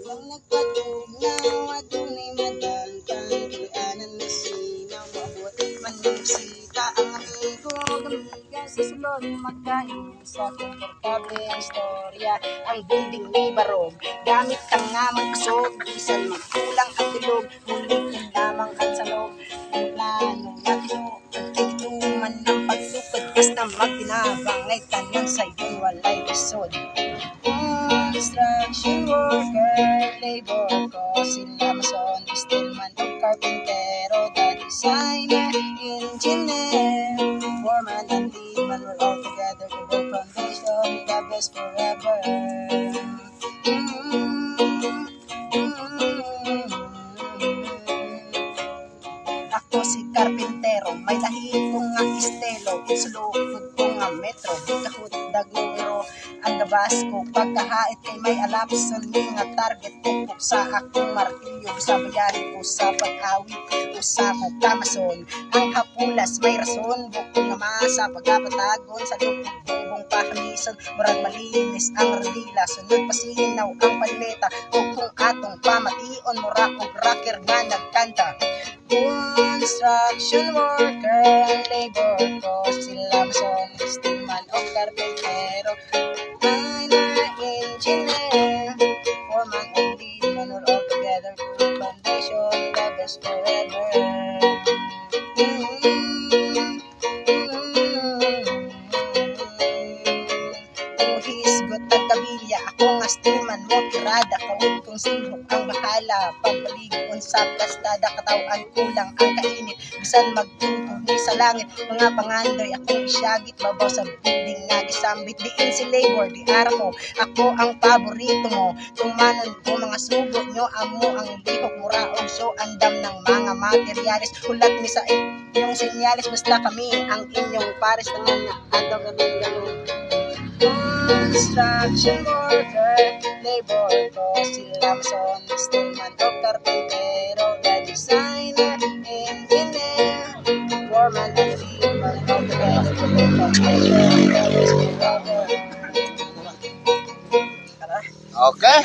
Nang nagpatugnaw at tunay madalkan, tuloy-anan masinaw, maabot man ng bisita ang amigo, gamigan sa sulod, magkain sa komportable ang istorya, ang building ni Barog, gamit ang ngamang kasog, bisan magkulang ang tulog, mulit ng lamang at salog, ang plano matino, man ng pagtupad, basta magtinabang ay tanang sa'yo'y walay lisod. Construction worker, labor ko, sila mason, stillman o carpintero, the designer, engineer, foreman and leadman, we're all together to build foundation, the best forever. Ako si karpintero, may lahi kong nga istelo, insulukod ko nga metro, kahut dagnero, ang gabas ko pagkahait kay may alapson nga target ko sa akong martilyo, sa bayarin ko sa pag-awit ko sa kamason, ang hapulas may rason, bukod nga masa pagkapatagon sa lupog bubong pahamison, murag malinis ang radila, sunod pasinaw ang paleta, kung atong pamation, mura og rocker nga nagkanta. Construction worker, labor ko, sila mason, stillman o carpintero, miner, engineer, foreman and leadman, we're all together to foundation, the best forever. Hisgot at kabilya, ako nga stillman mo tirada, kaun kong silhok ang bahala, pagbaligon sa plastada, katawan kulang ang kainit, bisan magtutog ni sa langit, mga pangandoy akong isyagit, babaw sa building nga gisambit, diin si labor, di ara ko, ako ang paborito mo, tumanon ko mga sugo nyo, amo ang lihok, mura o so andam ng mga materyales, hulat ni sa inyong senyales, basta kami ang inyong pares, tangan na ataw ka din ganun. Construction worker, labor ko, sila mason, stillman o carpintero, the designer, engineer, foreman and leadman, all together to the foundation. Okay.